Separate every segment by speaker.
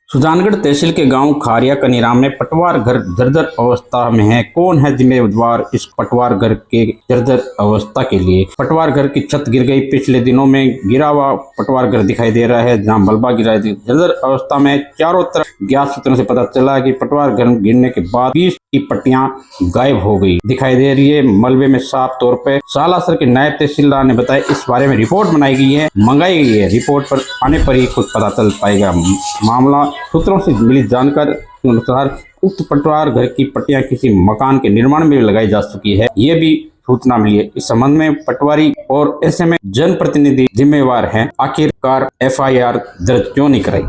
Speaker 1: सुजानगढ़ तहसील के गांव खारिया कनीराम में पटवार घर जर्जर अवस्था में है। कौन है जिम्मेदार इस पटवार घर के जर्जर अवस्था के लिए? पटवार घर की छत गिर गई। पिछले दिनों में गिरा हुआ पटवार घर दिखाई दे रहा है, जहां मलबा गिरा है। जर्जर अवस्था में चारों तरफ ज्ञात सूत्रों से पता चला कि पटवार घर गिरने के बाद 20 की पट्टियां गायब हो गई दिखाई दे रही है। मलबे में साफ तौर पर सालासर के नायब तहसीलदार ने बताया, इस बारे में रिपोर्ट मंगाई गई है। रिपोर्ट पर आने पर ही कुछ पता चल पाएगा। मामला सूत्रों से मिली जानकारी के अनुसार उक्त पटवार घर की पट्टियां किसी मकान के निर्माण में लगाई जा चुकी है, ये भी सूचना मिली है। इस संबंध में पटवारी और ऐसे में जनप्रतिनिधि जिम्मेवार हैं। आखिरकार FIR दर्ज क्यों नहीं कराई?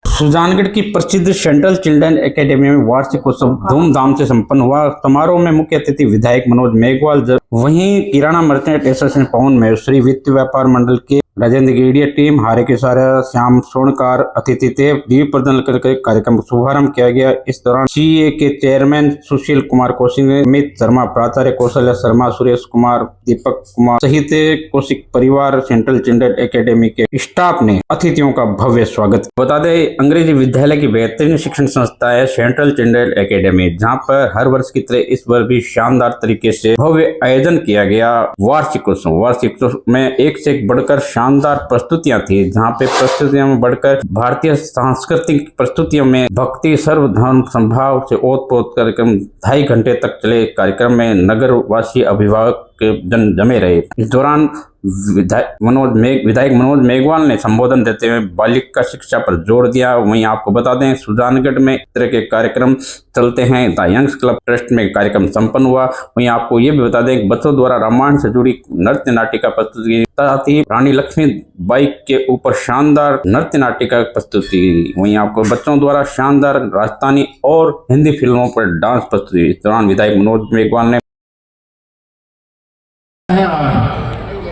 Speaker 1: सुजानगढ़ की प्रसिद्ध सेंट्रल चिल्ड्रन एकेडमी में वार्षिक उत्सव धूमधाम से संपन्न हुआ। समारोह में मुख्य अतिथि विधायक मनोज मेघवाल, वहीं किराना मर्चेंट एसोसिएशन पवन महेश्वरी, वित्त व्यापार मंडल के राजेंद्र गेड़िया टीम, हारे के सारा श्याम स्वर्णकार अतिथि थे। दीप प्रदान करके कार्यक्रम का शुभारंभ किया गया। इस दौरान CA के चेयरमैन सुशील कुमार कौशिक, अमित शर्मा, प्राचार्य कौशल्या शर्मा, सुरेश कुमार, दीपक कुमार सहित कौशिक परिवार, सेंट्रल चिल्ड्रन एकेडमी के स्टाफ ने अतिथियों का भव्य स्वागत। बता दें, अंग्रेजी विद्यालय की बेहतरीन शिक्षण संस्था है सेंट्रल चिल्ड्रन एकेडमी, जहाँ पर हर वर्ष की तरह इस बार भी शानदार तरीके से भव्य आयोजन किया गया। वार्षिक उत्सव में एक से एक बढ़कर शानदार प्रस्तुतियां थी, जहां पे प्रस्तुतियों में बढ़कर भारतीय सांस्कृतिक प्रस्तुतियों में भक्ति, सर्वधर्म समभाव से ओतप्रोत कार्यक्रम 2.5 घंटे तक चले। कार्यक्रम में नगर वासी, अभिभावक के जन जमे रहे। इस दौरान विधायक मनोज मेघवाल ने संबोधन देते हुए बालिका शिक्षा पर जोर दिया। वहीं आपको बता दें, सुजानगढ़ में इस तरह के कार्यक्रम चलते हैं। द यंग्स क्लब ट्रस्ट में कार्यक्रम संपन्न हुआ। वहीं आपको ये भी बता दें, बच्चों द्वारा रामायण से जुड़ी नृत्य नाटिका प्रस्तुति, साथ ही रानी लक्ष्मीबाई के ऊपर शानदार नृत्य नाटिका प्रस्तुति। वहीं आपको बच्चों द्वारा शानदार राजस्थानी और हिंदी फिल्मों पर डांस प्रस्तुति। इस दौरान विधायक मनोज मेघवाल ने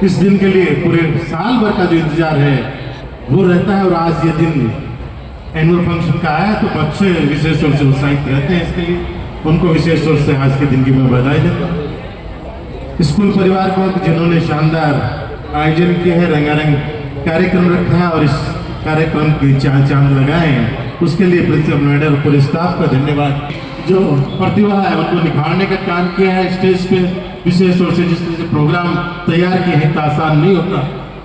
Speaker 2: इस दिन के लिए पूरे साल भर का जो इंतजार है वो रहता है, और आज ये दिन एनुअल फंक्शन का आया तो बच्चे विशेष तौर से उत्साहित रहते हैं। इसके लिए उनको विशेष तौर से आज के दिन की मैं बधाई देता हूँ। स्कूल परिवार को जिन्होंने शानदार आयोजन किया है, रंगारंग कार्यक्रम रखा है और इस कार्यक्रम की चांद लगाए हैं, उसके लिए प्रिंसिपल मैडम पूरे स्टाफ का धन्यवाद। जो प्रतिभा है उनको निखारने का काम किया है स्टेज पे, विशेष तौर से जिस तरह से प्रोग्राम तैयार किए हैं, आसान नहीं होता,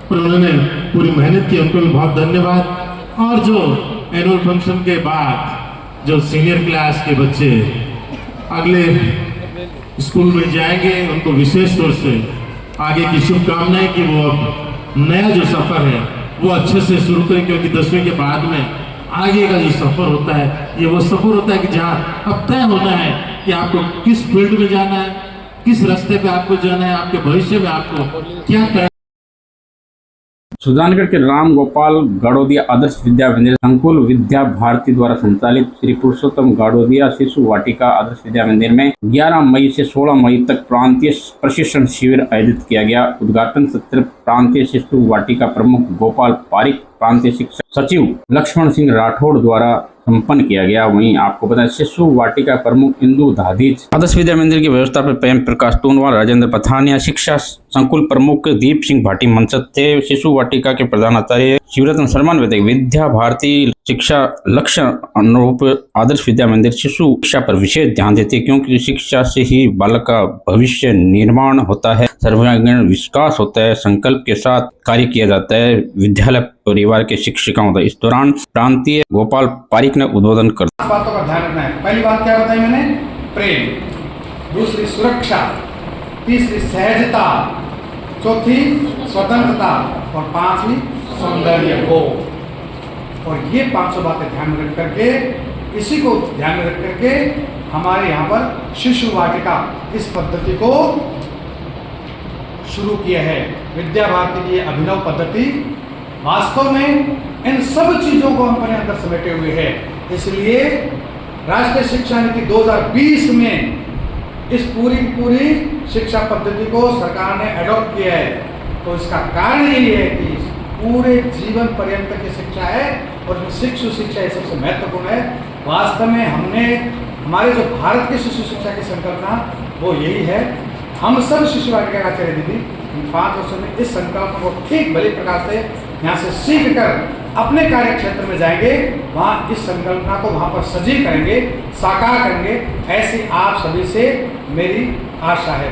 Speaker 2: पर उन्होंने पूरी मेहनत की, उनको भी बहुत धन्यवाद। और जो एनुअल फंक्शन के बाद जो सीनियर क्लास के बच्चे अगले स्कूल में जाएंगे, उनको विशेष तौर से आगे की शुभकामनाएं कि वो अब नया जो सफ़र है वो अच्छे से शुरू करें, क्योंकि 10वीं के बाद में आगे का जो सफ़र होता है ये वो सफ़र होता है कि जहाँ अब तय होना है कि आपको किस फील्ड में जाना है, किस रास्ते पे आपको जाना है, आपके भविष्य में आपको क्या करना।
Speaker 1: सुजानगढ़ के राम गोपाल गाड़ोदिया आदर्श विद्या मंदिर संकुल विद्या भारती द्वारा संचालित श्री पुरुषोत्तम गाड़ोदिया शिशु वाटिका आदर्श विद्या मंदिर में 11 मई से 16 मई तक प्रांतीय प्रशिक्षण शिविर आयोजित किया गया। उद्घाटन सत्र प्रांतीय शिशु वाटिका प्रमुख गोपाल पारिक, प्रांतीय शिक्षा सचिव लक्ष्मण सिंह राठौड़ द्वारा संपन्न किया गया। वहीं आपको बताएं, शिशु वाटिका प्रमुख इंदु धादीज, आदर्श विद्या मंदिर की व्यवस्था पर प्रेम प्रकाश टूनवाल, राजेंद्र पथानिया, शिक्षा संकुल प्रमुख दीप सिंह भाटी मंचत थे। शिशु वाटिका के प्रधानाचार्य शिवरत्न शर्मा ने विद्या भारती शिक्षा लक्ष्य अनुरूप आदर्श विद्या मंदिर शिशु शिक्षा पर विशेष ध्यान देते, क्योंकि शिक्षा से ही बालक का भविष्य निर्माण होता है, सर्वांगीण विकास होता है, संकल्प के साथ कार्य किया जाता है। विद्यालय परिवार के शिक्षिकाओं का इस दौरान प्रांतीय गोपाल पारिक ने उद्बोधन कर
Speaker 3: बातों का ध्यान रखना है। पहली बात क्या बताई मैंने? प्रेम, दूसरी सुरक्षा, तीसरी सहजता, चौथी स्वतंत्रता और पांचवी सौंदर्य को। और ये 500 बातें ध्यान में रख करके, इसी को ध्यान में रख करके हमारे यहाँ पर शिशु वाटिका इस पद्धति को शुरू किया है। विद्या भारती की ये अभिनव पद्धति वास्तव में इन सब चीज़ों को हम अपने अंदर समेटे हुए है। इसलिए राष्ट्रीय शिक्षा नीति 2020 में इस पूरी शिक्षा पद्धति को सरकार ने अडॉप्ट किया है। तो इसका कारण यही है कि पूरे जीवन पर्यंत की शिक्षा है, और शिशु शिक्षा ये सबसे महत्वपूर्ण है। वास्तव में हमने हमारे जो भारत की शिशु शिक्षा की संकल्पना वो यही है। हम सब शिशु वाटिका आचार्य दीदी 5 वर्षों में इस संकल्प को ठीक भली प्रकार से यहाँ से सीख कर अपने कार्य क्षेत्र में जाएंगे, वहाँ इस संकल्पना को वहाँ पर सजीव करेंगे, साकार करेंगे, ऐसी आप सभी से मेरी आशा है।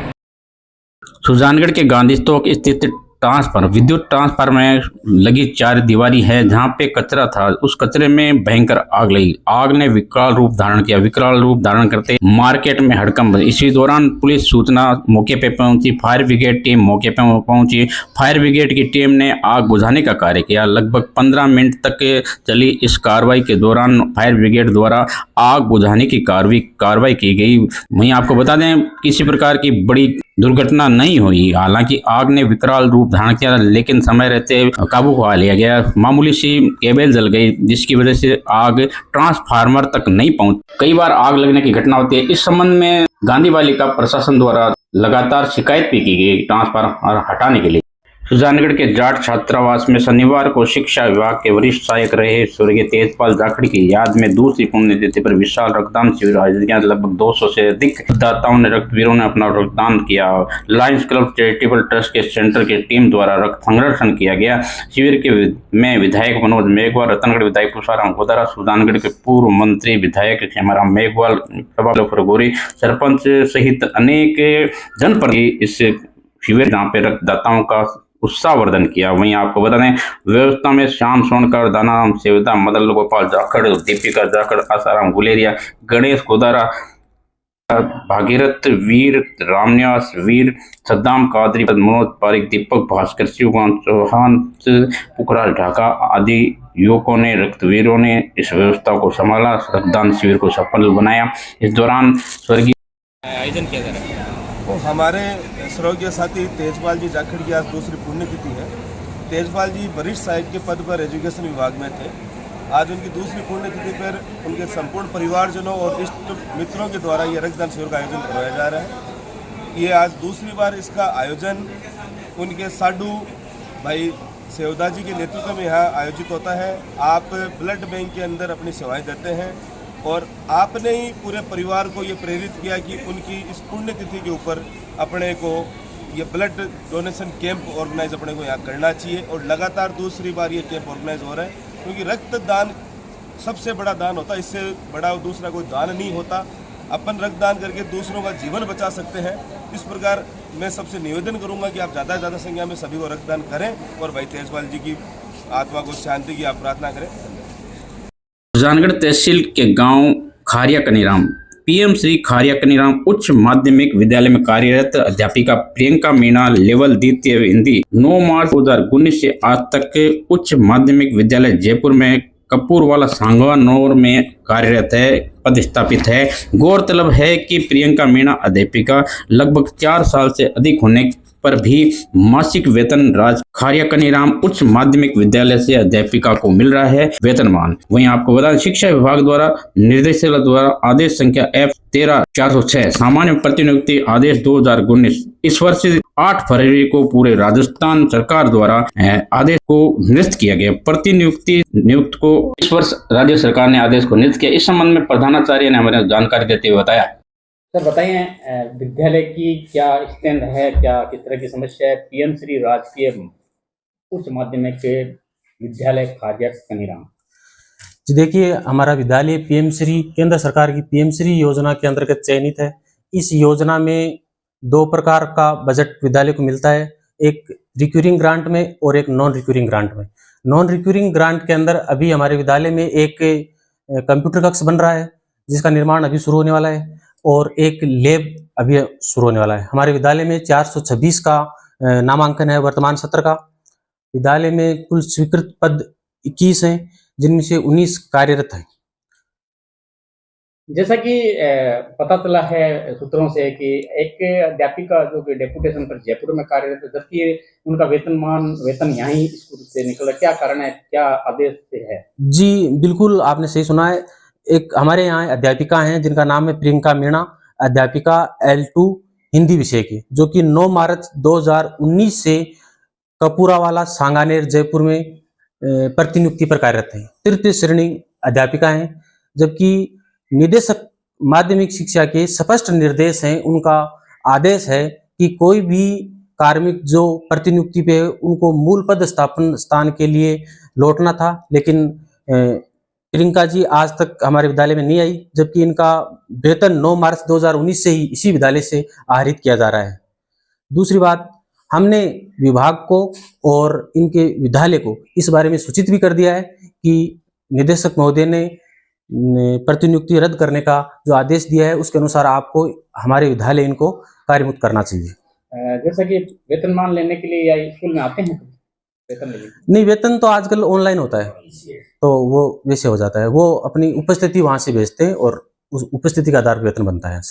Speaker 1: सुजानगढ़ के गांधी चौक स्थित विद्युत ट्रांसफार्मर में लगी 4 दीवारी है जहां पे कचरा था। उस कचरे में भयंकर आग लगी। आग ने विकराल रूप धारण किया। विकराल रूप धारण करते मार्केट में हड़कंप। इसी दौरान पुलिस सूचना मौके पे पहुंची। फायर ब्रिगेड टीम मौके पे पहुंची। फायर ब्रिगेड की टीम ने आग बुझाने का कार्य किया। लगभग 15 मिनट तक चली इस कार्रवाई के दौरान फायर ब्रिगेड द्वारा आग बुझाने की कार्रवाई की गई। वहीं आपको बता दें किसी प्रकार की बड़ी दुर्घटना नहीं हुई। हालांकि आग ने विकराल रूप धारण किया, लेकिन समय रहते काबू पा लिया गया। मामूली सी केबल जल गई, जिसकी वजह से आग ट्रांसफार्मर तक नहीं पहुंच। कई बार आग लगने की घटना होती है। इस संबंध में गांधी बालिका प्रशासन द्वारा लगातार शिकायत भी की गई ट्रांसफार्मर हटाने के लिए। सुजानगढ़ के जाट छात्रावास में शनिवार को शिक्षा विभाग के वरिष्ठ सहायक रहे स्वर्गीय तेजपाल जाखड़ की याद में दूसरी पुण्यतिथि पर विशाल रक्तदान शिविर आयोजित किया। लगभग 200 से अधिक रक्तदाताओं ने रक्तवीरों ने अपना रक्तदान किया। लायंस क्लब चैरिटेबल ट्रस्ट के सेंटर की टीम द्वारा रक्त संरक्षण किया गया। शिविर के में विधायक मनोज मेघवाल, रतनगढ़ विधायक तुषाराम गोदारा, सुजानगढ़ के पूर्व मंत्री विधायक खेमाराम मेघवाल, प्रभात फरगोरी, सरपंच सहित अनेक जनप्रतिनिधि इस शिविर जहाँ पे रक्तदाताओं का उत्साहवर्धन किया। वहीं आपको बता दें व्यवस्था में श्याम सोनकर, दानाराम सेवदा, मदन गोपाल जाखड़, दीपिका जाखड़, आसाराम गुलेरिया, गणेश गोदारा, भागीरथ वीर, रामनिवास वीर, सद्दाम कादरी, मनोज पारिक, दीपक भास्कर, शिवकांत चौहान, पुखराज ढाका आदि युवकों ने रक्तवीरों ने इस व्यवस्था को संभाला। रक्तदान शिविर को सफल बनाया। इस दौरान स्वर्गीय आयोजन किया जा रहा है।
Speaker 4: तो हमारे स्वर्गीय साथी तेजपाल जी जाखड़ की आज दूसरी पुण्यतिथि है। तेजपाल जी वरिष्ठ सहायक के पद पर एजुकेशन विभाग में थे। आज उनकी दूसरी पुण्यतिथि पर उनके संपूर्ण परिवारजनों और इष्ट मित्रों के द्वारा ये रक्तदान शिविर का आयोजन करवाया जा रहा है। ये आज दूसरी बार इसका आयोजन उनके साडू भाई सेवदा जी के नेतृत्व में यहाँ आयोजित होता है। आप ब्लड बैंक के अंदर अपनी सेवाएं देते हैं और आपने ही पूरे परिवार को ये प्रेरित किया कि उनकी इस पुण्यतिथि के ऊपर अपने को ये ब्लड डोनेशन कैंप ऑर्गेनाइज अपने को यहाँ करना चाहिए। और लगातार दूसरी बार ये कैंप ऑर्गेनाइज हो रहा है, क्योंकि रक्तदान सबसे बड़ा दान होता है। इससे बड़ा दूसरा कोई दान नहीं होता। अपन रक्तदान करके दूसरों का जीवन बचा सकते हैं। इस प्रकार मैं सबसे निवेदन करूंगा कि आप ज़्यादा से ज़्यादा संख्या में सभी को रक्तदान करें और भाई तेजपाल जी की आत्मा को शांति की आप प्रार्थना करें।
Speaker 1: सुजानगढ़ तहसील के गांव खारिया कनीराम पीएम श्री खारिया कनीराम उच्च माध्यमिक विद्यालय में कार्यरत अध्यापिका प्रियंका मीणा लेवल द्वितीय हिंदी 9 मार्च 2019 से आज तक उच्च माध्यमिक विद्यालय जयपुर में कपूरवाला सांगवानौर में कार्यरत है, पदस्थापित है। गौरतलब है कि प्रियंका मीणा अध्यापिका लगभग 4 साल से अधिक होने पर भी मासिक वेतन राज खारिया कनीराम उच्च माध्यमिक विद्यालय से अध्यापिका को मिल रहा है वेतनमान। वहीं आपको बता शिक्षा विभाग द्वारा निर्देशालय द्वारा आदेश संख्या F13406 सामान्य प्रतिनियुक्ति आदेश 2019 इस वर्ष 8 फरवरी को पूरे राजस्थान सरकार द्वारा आदेश को निरस्त किया गया। प्रतिनियुक्ति नियुक्त को इस वर्ष राज्य सरकार ने आदेश को निरस्त किया। इस संबंध में प्रधानाचार्य ने हमें जानकारी देते हुए बताया।
Speaker 5: सर बताइए विद्यालय की क्या स्टैंड है, क्या किस तरह की समस्या है? पीएम श्री राजकीय उच्च माध्यमिक विद्यालय खारिया कनीराम
Speaker 6: जी देखिए, हमारा विद्यालय पीएम श्री केंद्र सरकार की पीएम श्री योजना के अंतर्गत चयनित है। इस योजना में 2 प्रकार का बजट विद्यालय को मिलता है, एक रिक्यूरिंग ग्रांट में और एक नॉन रिक्यूरिंग ग्रांट में। नॉन रिक्यूरिंग ग्रांट के अंदर अभी हमारे विद्यालय में एक कंप्यूटर कक्ष बन रहा है जिसका निर्माण अभी शुरू होने वाला है और एक लैब अभी शुरू होने वाला है। हमारे विद्यालय में 426 का नामांकन है वर्तमान सत्र का। विद्यालय में कुल स्वीकृत पद 21 हैं जिनमें से 19 कार्यरत हैं।
Speaker 5: जैसा कि पता चला है सूत्रों से कि एक अध्यापिका जो कि डेपुटेशन पर जयपुर में कार्यरत है, जबकि उनका वेतन यहीं स्कूल से निकला, क्या कारण है, क्या आदेश से है? जी
Speaker 6: बिल्कुल, आपने सही सुना है। एक हमारे यहाँ अध्यापिका हैं जिनका नाम है प्रियंका मीणा, अध्यापिका L2 हिंदी विषय की, जो कि 9 मार्च 2019 से कपूरावाला सांगानेर जयपुर में प्रतिनियुक्ति पर कार्यरत हैं। तृतीय श्रेणी अध्यापिका हैं, जबकि निदेशक माध्यमिक शिक्षा के स्पष्ट निर्देश हैं, उनका आदेश है कि कोई भी कार्मिक जो प्रतिनियुक्ति पे है उनको मूल पद स्थापन स्थान के लिए लौटना था, लेकिन प्रियंका जी आज तक हमारे विद्यालय में नहीं आई, जबकि इनका वेतन 9 मार्च 2019 से ही इसी विद्यालय से आहरित किया जा रहा है। दूसरी बात, हमने विभाग को और इनके विद्यालय को इस बारे में सूचित भी कर दिया है कि निदेशक महोदय ने प्रतिनियुक्ति रद्द करने का जो आदेश दिया है उसके अनुसार आपको हमारे विद्यालय इनको कार्यमुक्त करना चाहिए।
Speaker 5: जैसा कि वेतनमान लेने के लिए या स्कूल में आते हैं वेतन लेने?
Speaker 6: नहीं, वेतन तो आजकल ऑनलाइन होता है, तो वो वैसे हो जाता है। वो अपनी उपस्थिति वहां से भेजते हैं और उस उपस्थिति का आधार पर वेतन बनता है।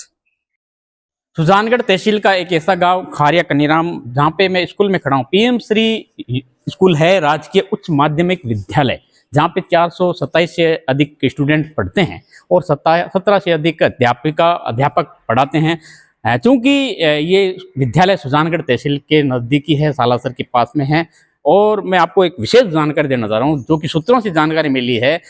Speaker 1: सुजानगढ़ तहसील का एक ऐसा गांव खारिया कनीराम जहां पे मैं स्कूल में खड़ा हूँ। पीएम श्री स्कूल है, राजकीय उच्च माध्यमिक विद्यालय, जहां पे 427 से अधिक स्टूडेंट पढ़ते हैं और 17 से अधिक अध्यापक पढ़ाते हैं। चूँकि ये विद्यालय सुजानगढ़ तहसील के नज़दीकी है, सालासर के पास में है। और मैं आपको एक विशेष जानकारी देना चाह रहा हूँ जो कि सूत्रों से जानकारी मिली है।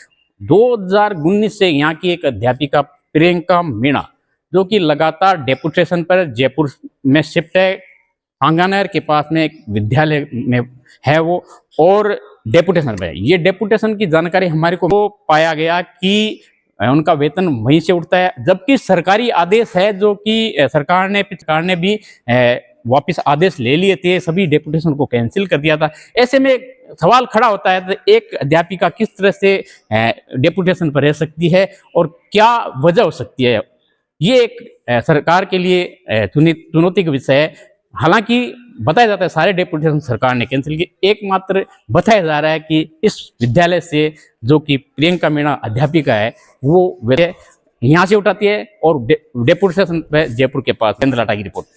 Speaker 1: 2019 से यहाँ की एक अध्यापिका प्रियंका मीणा, जो कि लगातार डेपुटेशन पर जयपुर में शिफ्ट है, सांगानेर के पास में एक विद्यालय में है वो, और डेपुटेशन पर है। ये डेपुटेशन की जानकारी हमारे को पाया गया कि उनका वेतन वहीं से उठता है, जबकि सरकारी आदेश है जो कि सरकार ने भी वापस आदेश ले लिए थे, सभी डेपुटेशन को कैंसिल कर दिया था। ऐसे में सवाल खड़ा होता है तो एक अध्यापिका किस तरह से डेपुटेशन पर रह सकती है और क्या वजह हो सकती है। ये एक सरकार के लिए चुनौती का विषय है। हालांकि बताया जाता है सारे डेपुटेशन सरकार ने कैंसिल किए, एकमात्र बताया जा रहा है कि इस विद्यालय से जो कि प्रियंका मीणा अध्यापिका है वो यहाँ से उठाती है और डेपुटेशन पे जयपुर के पास। चंद्र लाटा की रिपोर्ट।